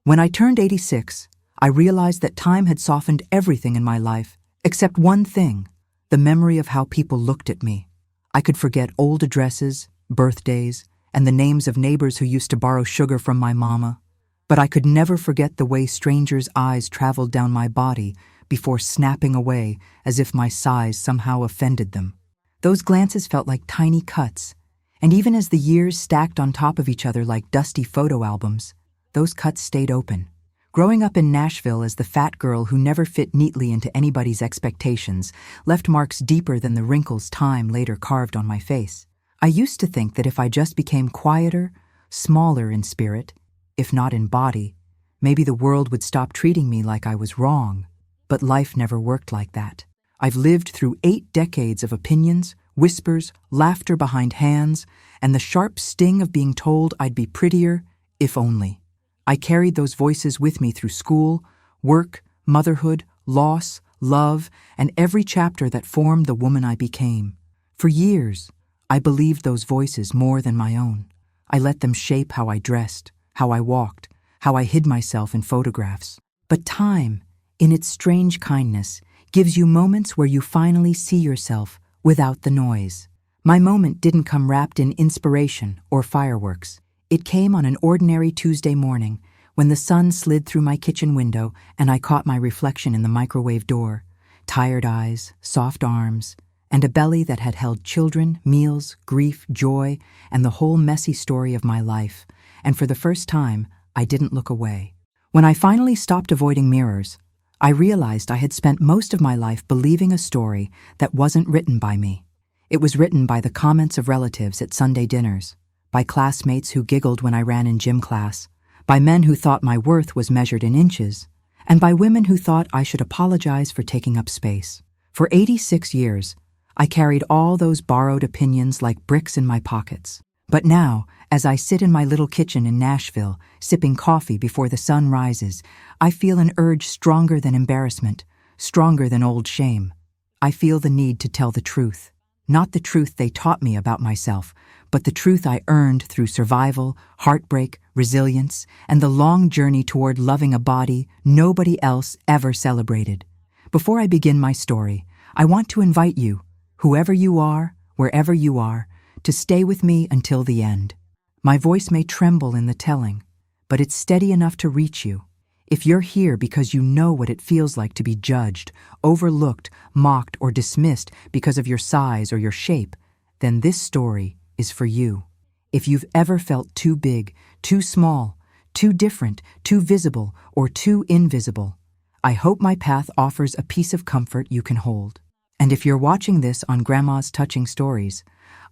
When I turned 86, I realized that time had softened everything in my life, except one thing, the memory of how people looked at me. I could forget old addresses, birthdays, and the names of neighbors who used to borrow sugar from my mama. But I could never forget the way strangers' eyes traveled down my body before snapping away as if my size somehow offended them. Those glances felt like tiny cuts, and even as the years stacked on top of each other like dusty photo albums, those cuts stayed open. Growing up in Nashville as the fat girl who never fit neatly into anybody's expectations left marks deeper than the wrinkles time later carved on my face. I used to think that if I just became quieter, smaller in spirit, if not in body, maybe the world would stop treating me like I was wrong. But life never worked like that. I've lived through 8 decades of opinions, whispers, laughter behind hands, and the sharp sting of being told I'd be prettier, if only. I carried those voices with me through school, work, motherhood, loss, love, and every chapter that formed the woman I became. For years, I believed those voices more than my own. I let them shape how I dressed, how I walked, how I hid myself in photographs. But time, in its strange kindness, gives you moments where you finally see yourself without the noise. My moment didn't come wrapped in inspiration or fireworks. It came on an ordinary Tuesday morning when the sun slid through my kitchen window and I caught my reflection in the microwave door. Tired eyes, soft arms, and a belly that had held children, meals, grief, joy, and the whole messy story of my life. And for the first time, I didn't look away. When I finally stopped avoiding mirrors, I realized I had spent most of my life believing a story that wasn't written by me. It was written by the comments of relatives at Sunday dinners, by classmates who giggled when I ran in gym class, by men who thought my worth was measured in inches, and by women who thought I should apologize for taking up space. For 86 years, I carried all those borrowed opinions like bricks in my pockets. But now, as I sit in my little kitchen in Nashville, sipping coffee before the sun rises, I feel an urge stronger than embarrassment, stronger than old shame. I feel the need to tell the truth. Not the truth they taught me about myself, but the truth I earned through survival, heartbreak, resilience, and the long journey toward loving a body nobody else ever celebrated. Before I begin my story, I want to invite you, whoever you are, wherever you are, to stay with me until the end. My voice may tremble in the telling, but it's steady enough to reach you. If you're here because you know what it feels like to be judged, overlooked, mocked, or dismissed because of your size or your shape, then this story is for you. If you've ever felt too big, too small, too different, too visible, or too invisible, I hope my path offers a piece of comfort you can hold. And if you're watching this on Grandma's Touching Stories,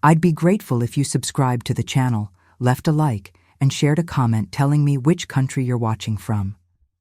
I'd be grateful if you subscribed to the channel, left a like, and shared a comment telling me which country you're watching from.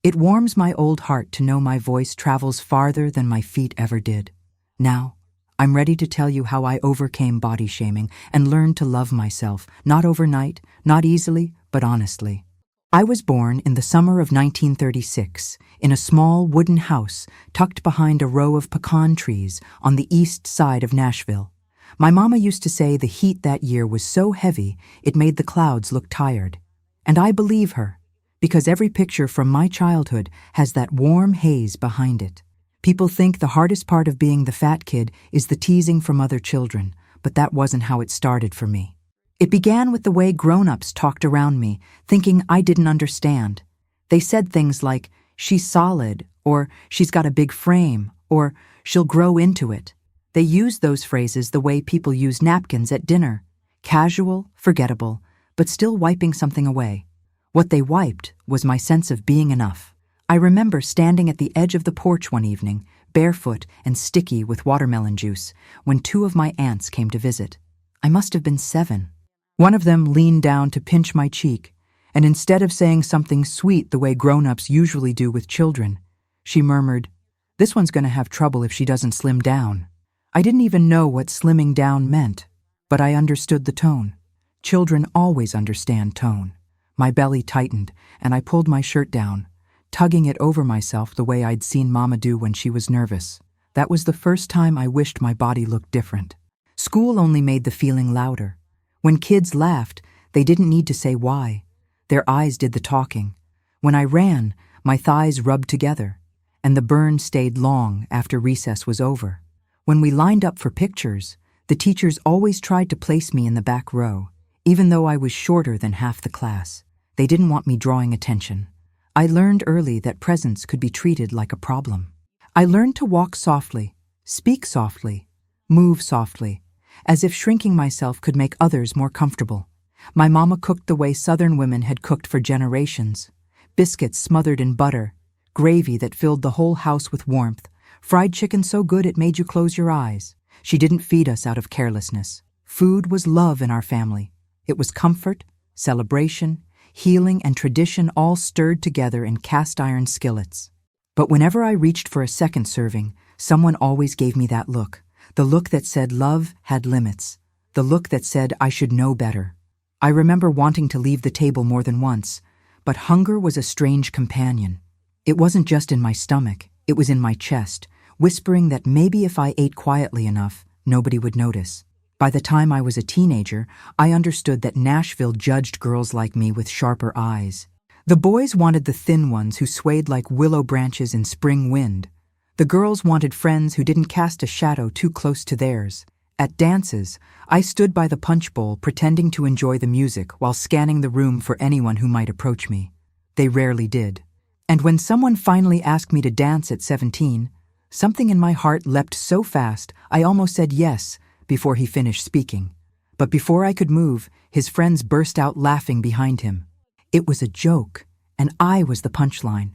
It warms my old heart to know my voice travels farther than my feet ever did. Now, I'm ready to tell you how I overcame body shaming and learned to love myself, not overnight, not easily, but honestly. I was born in the summer of 1936 in a small wooden house tucked behind a row of pecan trees on the east side of Nashville. My mama used to say the heat that year was so heavy it made the clouds look tired. And I believe her, because every picture from my childhood has that warm haze behind it. People think the hardest part of being the fat kid is the teasing from other children, but that wasn't how it started for me. It began with the way grown-ups talked around me, thinking I didn't understand. They said things like, "She's solid," or "She's got a big frame," or "She'll grow into it." They used those phrases the way people use napkins at dinner, casual, forgettable, but still wiping something away. What they wiped was my sense of being enough. I remember standing at the edge of the porch one evening, barefoot and sticky with watermelon juice, when 2 of my aunts came to visit. I must have been 7. One of them leaned down to pinch my cheek, and instead of saying something sweet the way grown-ups usually do with children, she murmured, "This one's going to have trouble if she doesn't slim down." I didn't even know what slimming down meant, but I understood the tone. Children always understand tone. My belly tightened, and I pulled my shirt down, tugging it over myself the way I'd seen Mama do when she was nervous. That was the first time I wished my body looked different. School only made the feeling louder. When kids laughed, they didn't need to say why. Their eyes did the talking. When I ran, my thighs rubbed together, and the burn stayed long after recess was over. When we lined up for pictures, the teachers always tried to place me in the back row, even though I was shorter than half the class. They didn't want me drawing attention. I learned early that presence could be treated like a problem. I learned to walk softly, speak softly, move softly, as if shrinking myself could make others more comfortable. My mama cooked the way Southern women had cooked for generations. Biscuits smothered in butter, gravy that filled the whole house with warmth, fried chicken so good it made you close your eyes. She didn't feed us out of carelessness. Food was love in our family. It was comfort, celebration, healing, and tradition all stirred together in cast-iron skillets. But whenever I reached for a second serving, someone always gave me that look. The look that said love had limits. The look that said I should know better. I remember wanting to leave the table more than once, but hunger was a strange companion. It wasn't just in my stomach, it was in my chest, whispering that maybe if I ate quietly enough, nobody would notice. By the time I was a teenager, I understood that Nashville judged girls like me with sharper eyes. The boys wanted the thin ones who swayed like willow branches in spring wind. The girls wanted friends who didn't cast a shadow too close to theirs. At dances, I stood by the punch bowl pretending to enjoy the music while scanning the room for anyone who might approach me. They rarely did. And when someone finally asked me to dance at 17, something in my heart leapt so fast I almost said yes before he finished speaking. But before I could move, his friends burst out laughing behind him. It was a joke, and I was the punchline.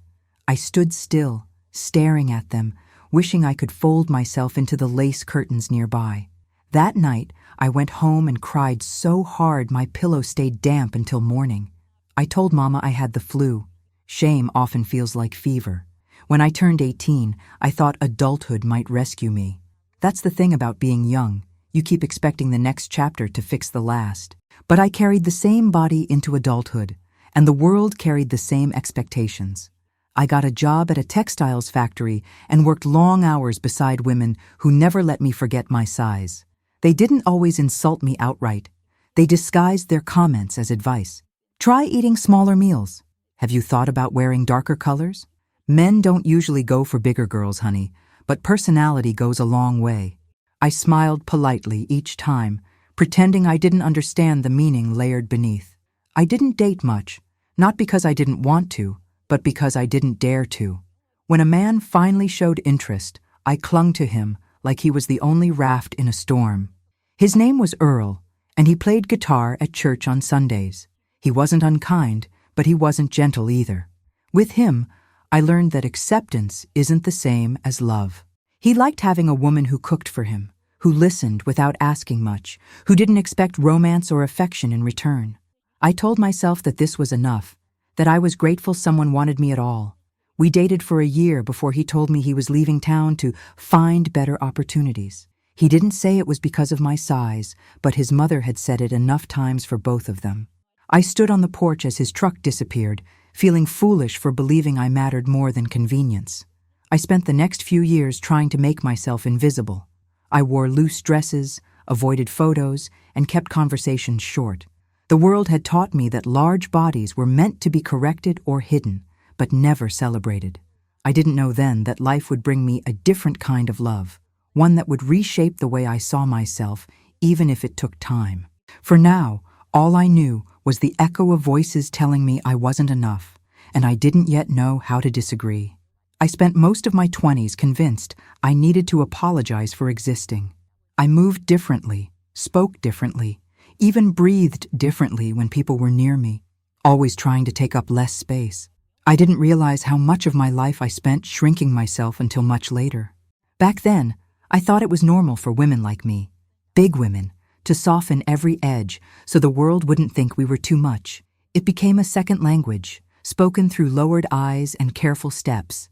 I stood still, staring at them, wishing I could fold myself into the lace curtains nearby. That night, I went home and cried so hard my pillow stayed damp until morning. I told Mama I had the flu. Shame often feels like fever. When I turned 18, I thought adulthood might rescue me. That's the thing about being young. You keep expecting the next chapter to fix the last. But I carried the same body into adulthood, and the world carried the same expectations. I got a job at a textiles factory and worked long hours beside women who never let me forget my size. They didn't always insult me outright. They disguised their comments as advice. Try eating smaller meals. Have you thought about wearing darker colors? Men don't usually go for bigger girls, honey, but personality goes a long way. I smiled politely each time, pretending I didn't understand the meaning layered beneath. I didn't date much, not because I didn't want to, but because I didn't dare to. When a man finally showed interest, I clung to him like he was the only raft in a storm. His name was Earl, and he played guitar at church on Sundays. He wasn't unkind, but he wasn't gentle either. With him, I learned that acceptance isn't the same as love. He liked having a woman who cooked for him, who listened without asking much, who didn't expect romance or affection in return. I told myself that this was enough, that I was grateful someone wanted me at all. We dated for a year before he told me he was leaving town to find better opportunities. He didn't say it was because of my size, but his mother had said it enough times for both of them. I stood on the porch as his truck disappeared, feeling foolish for believing I mattered more than convenience. I spent the next few years trying to make myself invisible. I wore loose dresses, avoided photos, and kept conversations short. The world had taught me that large bodies were meant to be corrected or hidden, but never celebrated. I didn't know then that life would bring me a different kind of love, one that would reshape the way I saw myself, even if it took time. For now, all I knew was the echo of voices telling me I wasn't enough, and I didn't yet know how to disagree. I spent most of my 20s convinced I needed to apologize for existing. I moved differently, spoke differently, even breathed differently when people were near me, always trying to take up less space. I didn't realize how much of my life I spent shrinking myself until much later. Back then, I thought it was normal for women like me, big women, to soften every edge so the world wouldn't think we were too much. It became a second language, spoken through lowered eyes and careful steps.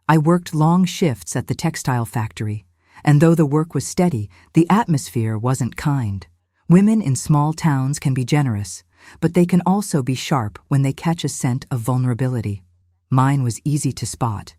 I worked long shifts at the textile factory, and though the work was steady, the atmosphere wasn't kind. Women in small towns can be generous, but they can also be sharp when they catch a scent of vulnerability. Mine was easy to spot.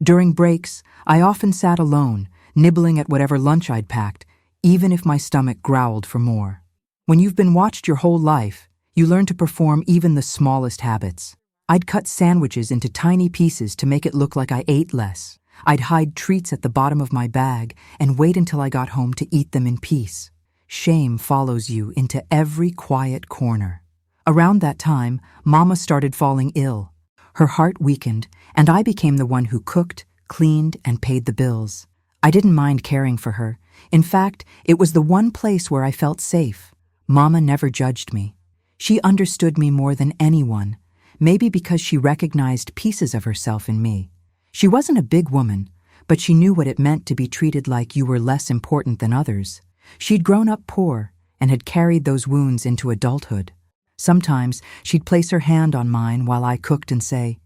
During breaks, I often sat alone, nibbling at whatever lunch I'd packed, even if my stomach growled for more. When you've been watched your whole life, you learn to perform even the smallest habits. I'd cut sandwiches into tiny pieces to make it look like I ate less. I'd hide treats at the bottom of my bag and wait until I got home to eat them in peace. Shame follows you into every quiet corner. Around that time, Mama started falling ill. Her heart weakened, and I became the one who cooked, cleaned, and paid the bills. I didn't mind caring for her. In fact, it was the one place where I felt safe. Mama never judged me. She understood me more than anyone, maybe because she recognized pieces of herself in me. She wasn't a big woman, but she knew what it meant to be treated like you were less important than others. She'd grown up poor and had carried those wounds into adulthood. Sometimes she'd place her hand on mine while I cooked and say,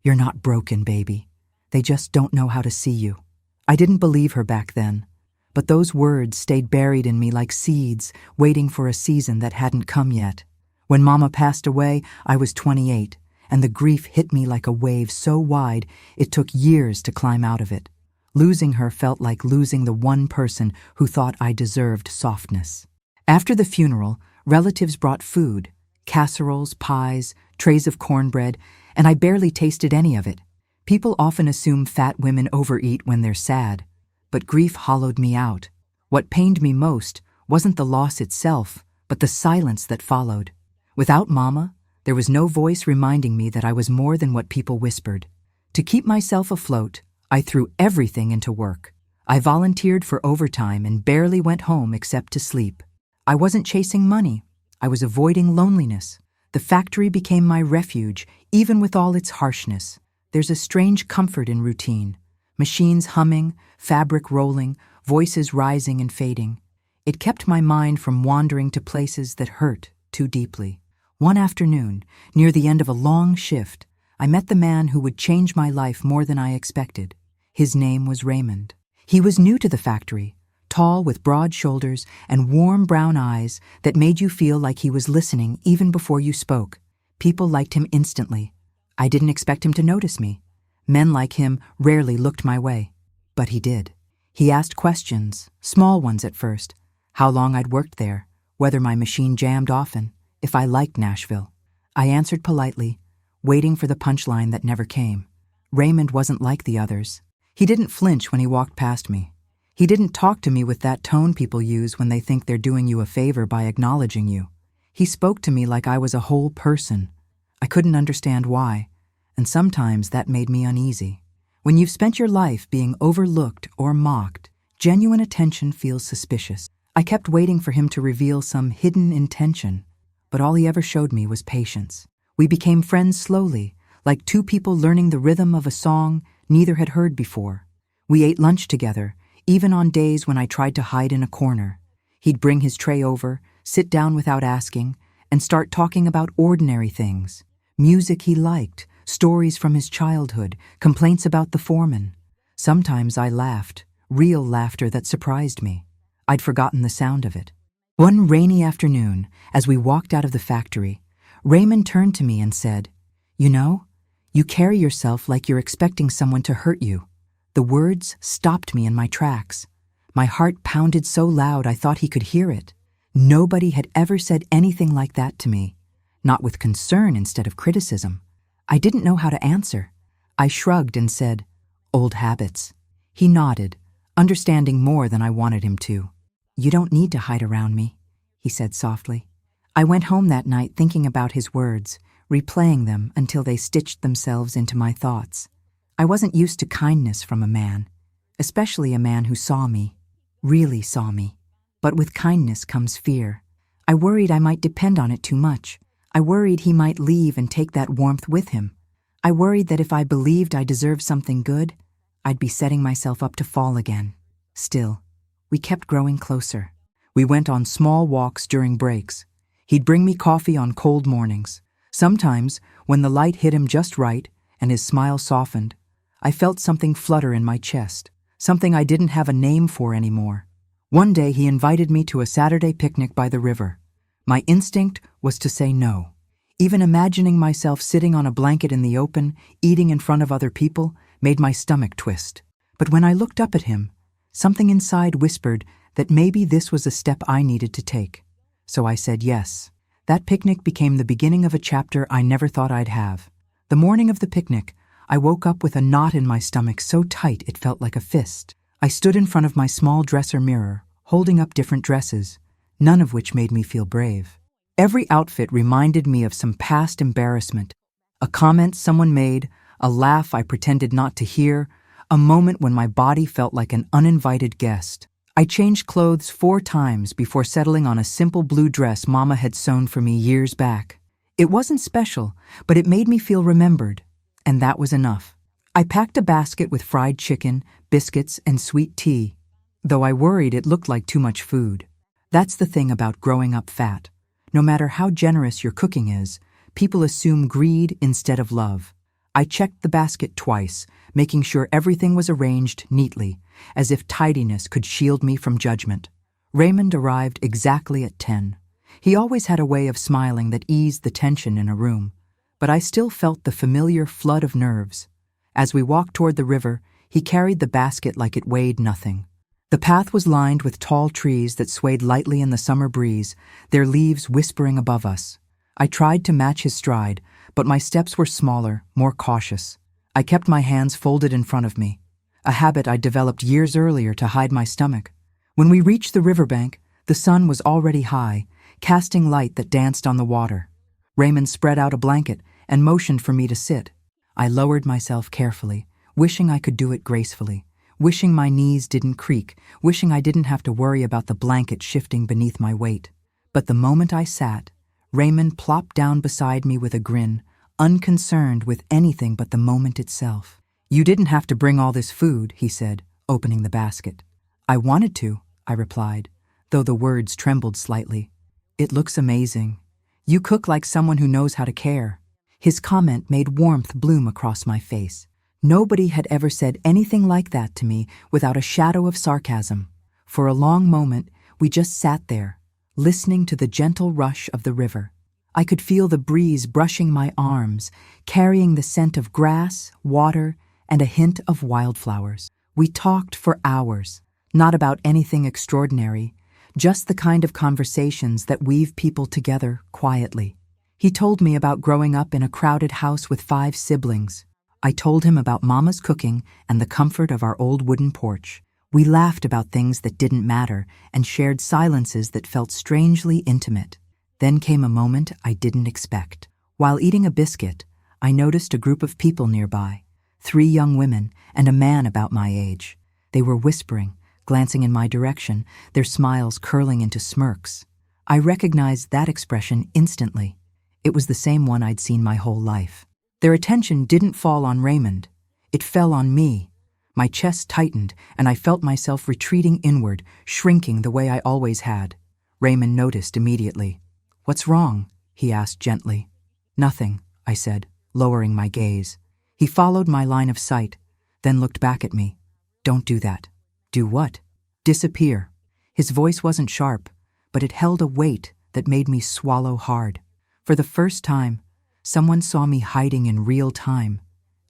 "You're not broken, baby. They just don't know how to see you." I didn't believe her back then, but those words stayed buried in me like seeds, waiting for a season that hadn't come yet. When Mama passed away, I was 28, and the grief hit me like a wave so wide it took years to climb out of it. Losing her felt like losing the one person who thought I deserved softness. After the funeral, relatives brought food, casseroles, pies, trays of cornbread, and I barely tasted any of it. People often assume fat women overeat when they're sad, but grief hollowed me out. What pained me most wasn't the loss itself, but the silence that followed. Without Mama, there was no voice reminding me that I was more than what people whispered. To keep myself afloat, I threw everything into work. I volunteered for overtime and barely went home except to sleep. I wasn't chasing money. I was avoiding loneliness. The factory became my refuge, even with all its harshness. There's a strange comfort in routine. Machines humming, fabric rolling, voices rising and fading. It kept my mind from wandering to places that hurt too deeply. One afternoon, near the end of a long shift, I met the man who would change my life more than I expected. His name was Raymond. He was new to the factory, tall with broad shoulders and warm brown eyes that made you feel like he was listening even before you spoke. People liked him instantly. I didn't expect him to notice me. Men like him rarely looked my way, but he did. He asked questions, small ones at first, how long I'd worked there, whether my machine jammed often, if I liked Nashville. I answered politely, waiting for the punchline that never came. Raymond wasn't like the others. He didn't flinch when he walked past me. He didn't talk to me with that tone people use when they think they're doing you a favor by acknowledging you. He spoke to me like I was a whole person. I couldn't understand why, and sometimes that made me uneasy. When you've spent your life being overlooked or mocked, genuine attention feels suspicious. I kept waiting for him to reveal some hidden intention, but all he ever showed me was patience. We became friends slowly, like two people learning the rhythm of a song neither had heard before. We ate lunch together, even on days when I tried to hide in a corner. He'd bring his tray over, sit down without asking, and start talking about ordinary things. Music he liked, stories from his childhood, complaints about the foreman. Sometimes I laughed, real laughter that surprised me. I'd forgotten the sound of it. One rainy afternoon, as we walked out of the factory, Raymond turned to me and said, "You know, you carry yourself like you're expecting someone to hurt you." The words stopped me in my tracks. My heart pounded so loud I thought he could hear it. Nobody had ever said anything like that to me, not with concern instead of criticism. I didn't know how to answer. I shrugged and said, "Old habits." He nodded, understanding more than I wanted him to. "You don't need to hide around me," he said softly. I went home that night thinking about his words, replaying them until they stitched themselves into my thoughts. I wasn't used to kindness from a man, especially a man who saw me, really saw me. But with kindness comes fear. I worried I might depend on it too much. I worried he might leave and take that warmth with him. I worried that if I believed I deserved something good, I'd be setting myself up to fall again. Still, we kept growing closer. We went on small walks during breaks. He'd bring me coffee on cold mornings. Sometimes, when the light hit him just right and his smile softened, I felt something flutter in my chest, something I didn't have a name for anymore. One day he invited me to a Saturday picnic by the river. My instinct was to say no. Even imagining myself sitting on a blanket in the open, eating in front of other people, made my stomach twist. But when I looked up at him, something inside whispered that maybe this was a step I needed to take. So I said yes. That picnic became the beginning of a chapter I never thought I'd have. The morning of the picnic, I woke up with a knot in my stomach so tight it felt like a fist. I stood in front of my small dresser mirror, holding up different dresses, none of which made me feel brave. Every outfit reminded me of some past embarrassment, a comment someone made, a laugh I pretended not to hear, a moment when my body felt like an uninvited guest. I changed clothes 4 times before settling on a simple blue dress Mama had sewn for me years back. It wasn't special, but it made me feel remembered, and that was enough. I packed a basket with fried chicken, biscuits, and sweet tea, though I worried it looked like too much food. That's the thing about growing up fat. No matter how generous your cooking is, people assume greed instead of love. I checked the basket twice, making sure everything was arranged neatly, as if tidiness could shield me from judgment. Raymond arrived exactly at 10. He always had a way of smiling that eased the tension in a room, but I still felt the familiar flood of nerves. As we walked toward the river, he carried the basket like it weighed nothing. The path was lined with tall trees that swayed lightly in the summer breeze, their leaves whispering above us. I tried to match his stride, but my steps were smaller, more cautious. I kept my hands folded in front of me, a habit I'd developed years earlier to hide my stomach. When we reached the riverbank, the sun was already high, casting light that danced on the water. Raymond spread out a blanket and motioned for me to sit. I lowered myself carefully, wishing I could do it gracefully, wishing my knees didn't creak, wishing I didn't have to worry about the blanket shifting beneath my weight. But the moment I sat, Raymond plopped down beside me with a grin, unconcerned with anything but the moment itself. "You didn't have to bring all this food," he said, opening the basket. "I wanted to," I replied, though the words trembled slightly. "It looks amazing. You cook like someone who knows how to care." His comment made warmth bloom across my face. Nobody had ever said anything like that to me without a shadow of sarcasm. For a long moment, we just sat there, listening to the gentle rush of the river. I could feel the breeze brushing my arms, carrying the scent of grass, water, and a hint of wildflowers. We talked for hours, not about anything extraordinary, just the kind of conversations that weave people together quietly. He told me about growing up in a crowded house with 5 siblings. I told him about Mama's cooking and the comfort of our old wooden porch. We laughed about things that didn't matter and shared silences that felt strangely intimate. Then came a moment I didn't expect. While eating a biscuit, I noticed a group of people nearby, 3 young women and a man about my age. They were whispering, glancing in my direction, their smiles curling into smirks. I recognized that expression instantly. It was the same one I'd seen my whole life. Their attention didn't fall on Raymond. It fell on me. My chest tightened, and I felt myself retreating inward, shrinking the way I always had. Raymond noticed immediately. "What's wrong?" he asked gently. "Nothing," I said, lowering my gaze. He followed my line of sight, then looked back at me. "Don't do that." "Do what?" "Disappear." His voice wasn't sharp, but it held a weight that made me swallow hard. For the first time, someone saw me hiding in real time,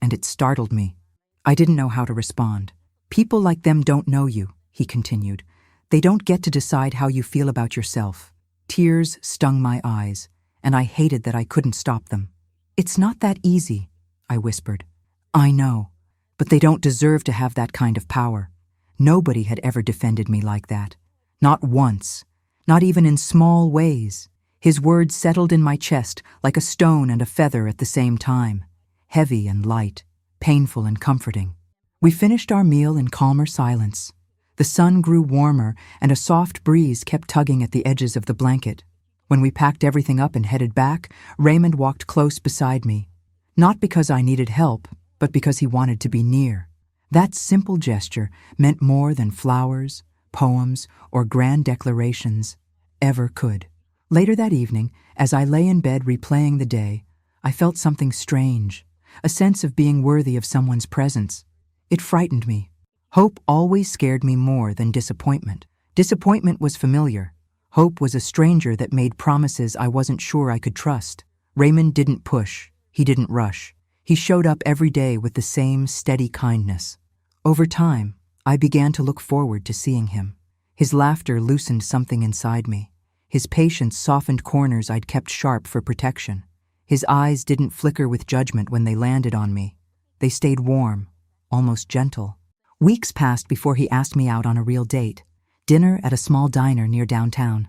and it startled me. I didn't know how to respond. "People like them don't know you," he continued. "They don't get to decide how you feel about yourself." Tears stung my eyes, and I hated that I couldn't stop them. "It's not that easy," I whispered. "I know, but they don't deserve to have that kind of power. Nobody had ever defended me like that. Not once, not even in small ways." His words settled in my chest like a stone and a feather at the same time, heavy and light, painful and comforting. We finished our meal in calmer silence. The sun grew warmer, and a soft breeze kept tugging at the edges of the blanket. When we packed everything up and headed back, Raymond walked close beside me. Not because I needed help, but because he wanted to be near. That simple gesture meant more than flowers, poems, or grand declarations ever could. Later that evening, as I lay in bed replaying the day, I felt something strange, a sense of being worthy of someone's presence. It frightened me. Hope always scared me more than disappointment. Disappointment was familiar. Hope was a stranger that made promises I wasn't sure I could trust. Raymond didn't push. He didn't rush. He showed up every day with the same steady kindness. Over time, I began to look forward to seeing him. His laughter loosened something inside me. His patience softened corners I'd kept sharp for protection. His eyes didn't flicker with judgment when they landed on me. They stayed warm, almost gentle. Weeks passed before he asked me out on a real date, dinner at a small diner near downtown.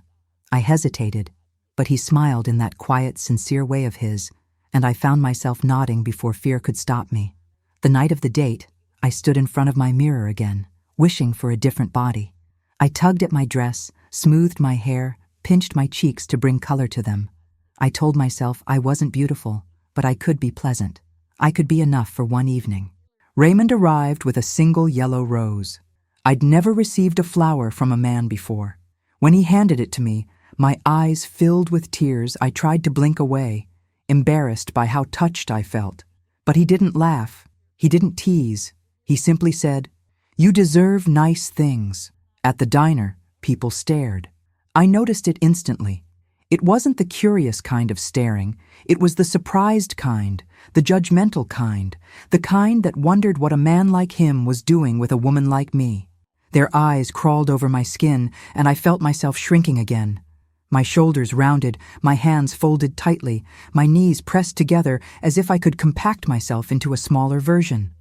I hesitated, but he smiled in that quiet, sincere way of his, and I found myself nodding before fear could stop me. The night of the date, I stood in front of my mirror again, wishing for a different body. I tugged at my dress, smoothed my hair, pinched my cheeks to bring color to them. I told myself I wasn't beautiful, but I could be pleasant. I could be enough for one evening. Raymond arrived with a single yellow rose. I'd never received a flower from a man before. When he handed it to me, my eyes filled with tears. I tried to blink away, embarrassed by how touched I felt. But he didn't laugh. He didn't tease. He simply said, "You deserve nice things." At the diner, people stared. I noticed it instantly. It wasn't the curious kind of staring. It was the surprised kind, the judgmental kind, the kind that wondered what a man like him was doing with a woman like me. Their eyes crawled over my skin, and I felt myself shrinking again. My shoulders rounded, my hands folded tightly, my knees pressed together as if I could compact myself into a smaller version.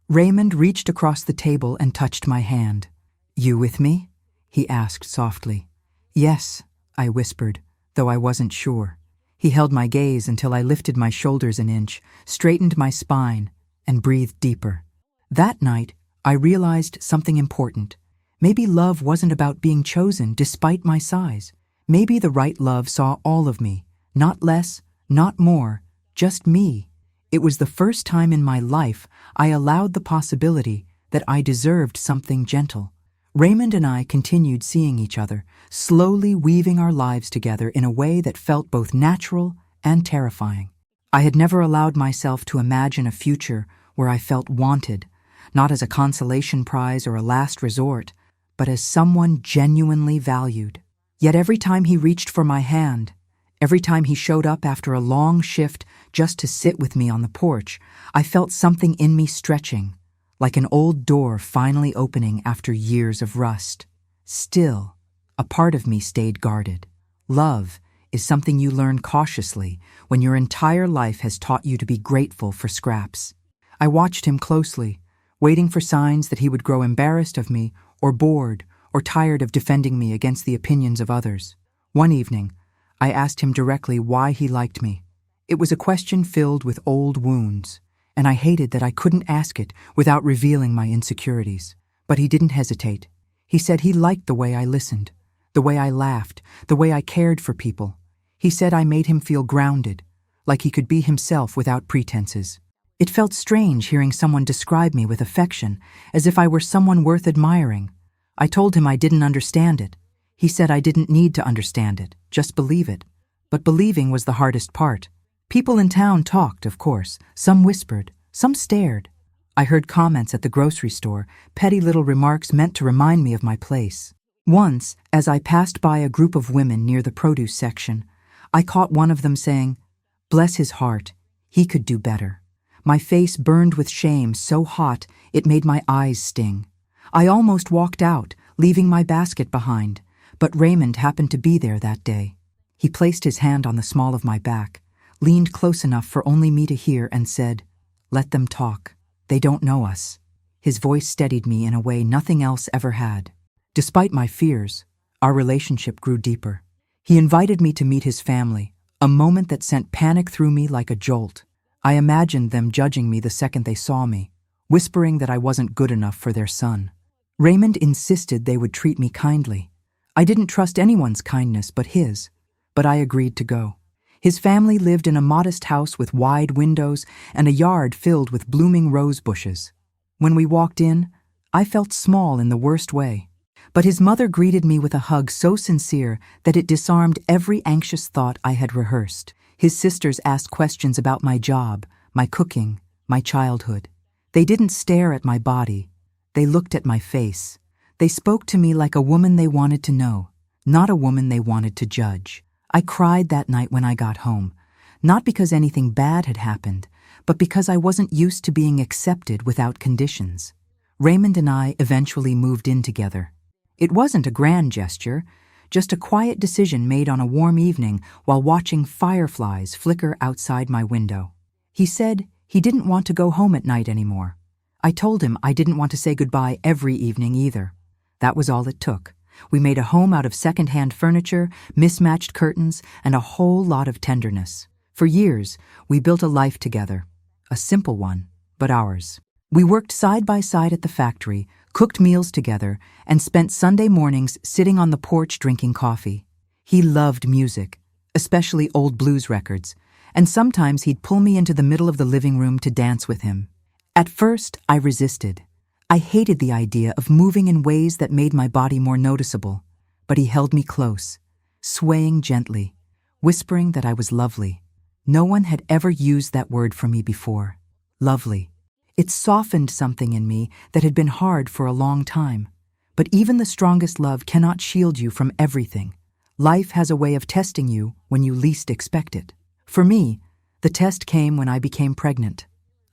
Raymond reached across the table and touched my hand. "You with me?" he asked softly. "Yes," I whispered, though I wasn't sure. He held my gaze until I lifted my shoulders an inch, straightened my spine, and breathed deeper. That night, I realized something important. Maybe love wasn't about being chosen despite my size. Maybe the right love saw all of me, not less, not more, just me. It was the first time in my life I allowed the possibility that I deserved something gentle. Raymond and I continued seeing each other, slowly weaving our lives together in a way that felt both natural and terrifying. I had never allowed myself to imagine a future where I felt wanted, not as a consolation prize or a last resort, but as someone genuinely valued. Yet every time he reached for my hand, every time he showed up after a long shift just to sit with me on the porch, I felt something in me stretching, like an old door finally opening after years of rust. Still, a part of me stayed guarded. Love is something you learn cautiously when your entire life has taught you to be grateful for scraps. I watched him closely, waiting for signs that he would grow embarrassed of me, or bored, or tired of defending me against the opinions of others. One evening, I asked him directly why he liked me. It was a question filled with old wounds, and I hated that I couldn't ask it without revealing my insecurities. But he didn't hesitate. He said he liked the way I listened, the way I laughed, the way I cared for people. He said I made him feel grounded, like he could be himself without pretenses. It felt strange hearing someone describe me with affection, as if I were someone worth admiring. I told him I didn't understand it. He said I didn't need to understand it, just believe it. But believing was the hardest part. People in town talked, of course. Some whispered, some stared. I heard comments at the grocery store, petty little remarks meant to remind me of my place. Once, as I passed by a group of women near the produce section, I caught one of them saying, "Bless his heart, he could do better." My face burned with shame so hot it made my eyes sting. I almost walked out, leaving my basket behind, but Raymond happened to be there that day. He placed his hand on the small of my back, leaned close enough for only me to hear, and said, "Let them talk. They don't know us." His voice steadied me in a way nothing else ever had. Despite my fears, our relationship grew deeper. He invited me to meet his family, a moment that sent panic through me like a jolt. I imagined them judging me the second they saw me, whispering that I wasn't good enough for their son. Raymond insisted they would treat me kindly. I didn't trust anyone's kindness but his, but I agreed to go. His family lived in a modest house with wide windows and a yard filled with blooming rose bushes. When we walked in, I felt small in the worst way. But his mother greeted me with a hug so sincere that it disarmed every anxious thought I had rehearsed. His sisters asked questions about my job, my cooking, my childhood. They didn't stare at my body. They looked at my face. They spoke to me like a woman they wanted to know, not a woman they wanted to judge. I cried that night when I got home, not because anything bad had happened, but because I wasn't used to being accepted without conditions. Raymond and I eventually moved in together. It wasn't a grand gesture, just a quiet decision made on a warm evening while watching fireflies flicker outside my window. He said he didn't want to go home at night anymore. I told him I didn't want to say goodbye every evening either. That was all it took. We made a home out of second-hand furniture, mismatched curtains, and a whole lot of tenderness. For years, we built a life together. A simple one, but ours. We worked side by side at the factory, cooked meals together, and spent Sunday mornings sitting on the porch drinking coffee. He loved music, especially old blues records, and sometimes he'd pull me into the middle of the living room to dance with him. At first, I resisted. I hated the idea of moving in ways that made my body more noticeable, but he held me close, swaying gently, whispering that I was lovely. No one had ever used that word for me before. Lovely. It softened something in me that had been hard for a long time. But even the strongest love cannot shield you from everything. Life has a way of testing you when you least expect it. For me, the test came when I became pregnant.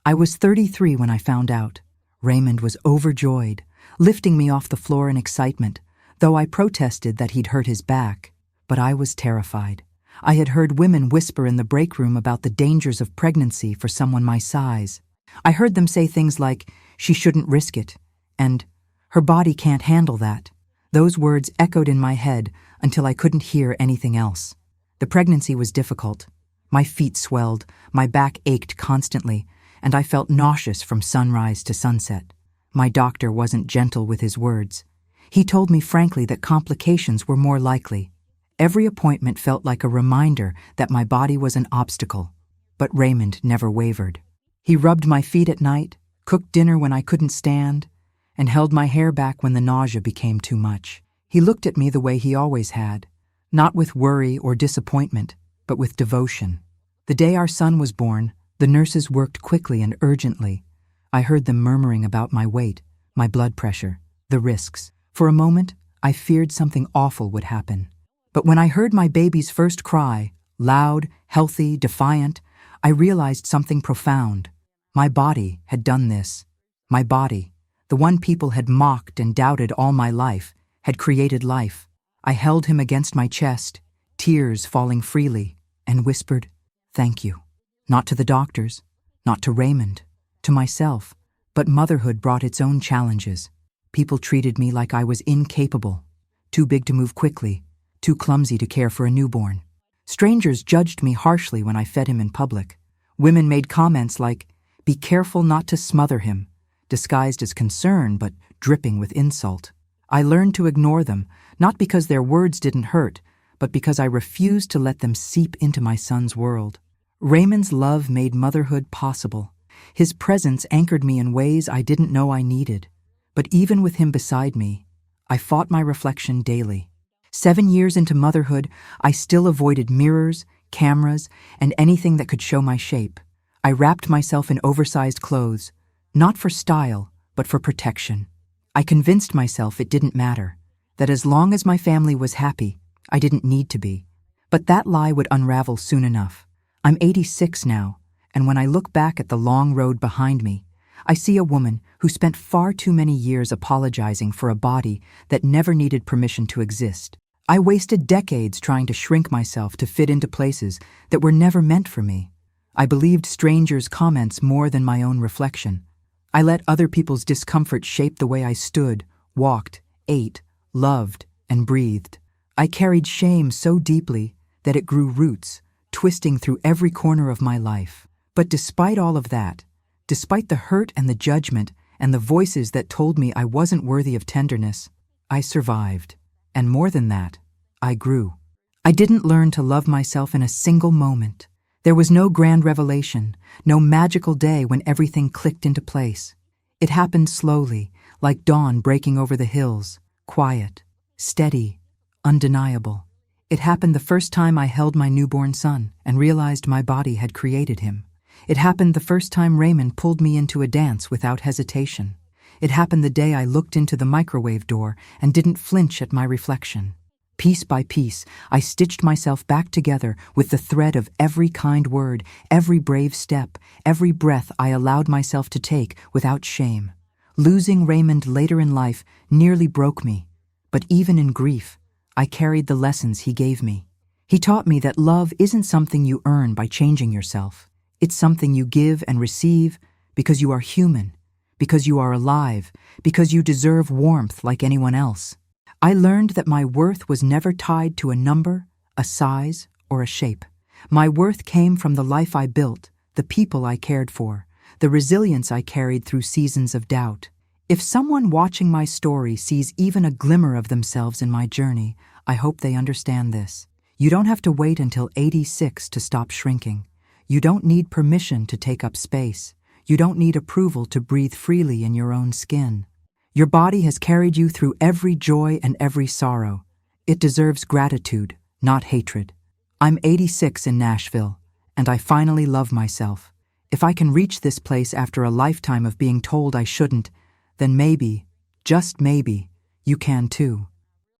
I was 33 when I found out. Raymond was overjoyed, lifting me off the floor in excitement, though I protested that he'd hurt his back. But I was terrified. I had heard women whisper in the break room about the dangers of pregnancy for someone my size. I heard them say things like, "She shouldn't risk it," and "Her body can't handle that." Those words echoed in my head until I couldn't hear anything else. The pregnancy was difficult. My feet swelled, my back ached constantly, and I felt nauseous from sunrise to sunset. My doctor wasn't gentle with his words. He told me frankly that complications were more likely. Every appointment felt like a reminder that my body was an obstacle. But Raymond never wavered. He rubbed my feet at night, cooked dinner when I couldn't stand, and held my hair back when the nausea became too much. He looked at me the way he always had, not with worry or disappointment, but with devotion. The day our son was born, the nurses worked quickly and urgently. I heard them murmuring about my weight, my blood pressure, the risks. For a moment, I feared something awful would happen. But when I heard my baby's first cry, loud, healthy, defiant, I realized something profound. My body had done this. My body, the one people had mocked and doubted all my life, had created life. I held him against my chest, tears falling freely, and whispered, "Thank you." Not to the doctors, not to Raymond, to myself, but motherhood brought its own challenges. People treated me like I was incapable, too big to move quickly, too clumsy to care for a newborn. Strangers judged me harshly when I fed him in public. Women made comments like, "Be careful not to smother him," disguised as concern but dripping with insult. I learned to ignore them, not because their words didn't hurt, but because I refused to let them seep into my son's world. Raymond's love made motherhood possible. His presence anchored me in ways I didn't know I needed. But even with him beside me, I fought my reflection daily. 7 years into motherhood, I still avoided mirrors, cameras, and anything that could show my shape. I wrapped myself in oversized clothes, not for style, but for protection. I convinced myself it didn't matter, that as long as my family was happy, I didn't need to be. But that lie would unravel soon enough. I'm 86 now, and when I look back at the long road behind me, I see a woman who spent far too many years apologizing for a body that never needed permission to exist. I wasted decades trying to shrink myself to fit into places that were never meant for me. I believed strangers' comments more than my own reflection. I let other people's discomfort shape the way I stood, walked, ate, loved, and breathed. I carried shame so deeply that it grew roots, twisting through every corner of my life. But despite all of that, despite the hurt and the judgment and the voices that told me I wasn't worthy of tenderness, I survived. And more than that, I grew. I didn't learn to love myself in a single moment. There was no grand revelation, no magical day when everything clicked into place. It happened slowly, like dawn breaking over the hills, quiet, steady, undeniable. It happened the first time I held my newborn son and realized my body had created him. It happened the first time Raymond pulled me into a dance without hesitation. It happened the day I looked into the microwave door and didn't flinch at my reflection. Piece by piece, I stitched myself back together with the thread of every kind word, every brave step, every breath I allowed myself to take without shame. Losing Raymond later in life nearly broke me, but even in grief, I carried the lessons he gave me. He taught me that love isn't something you earn by changing yourself. It's something you give and receive because you are human, because you are alive, because you deserve warmth like anyone else. I learned that my worth was never tied to a number, a size, or a shape. My worth came from the life I built, the people I cared for, the resilience I carried through seasons of doubt. If someone watching my story sees even a glimmer of themselves in my journey, I hope they understand this. You don't have to wait until 86 to stop shrinking. You don't need permission to take up space. You don't need approval to breathe freely in your own skin. Your body has carried you through every joy and every sorrow. It deserves gratitude, not hatred. I'm 86 in Nashville, and I finally love myself. If I can reach this place after a lifetime of being told I shouldn't, then maybe, just maybe, you can too.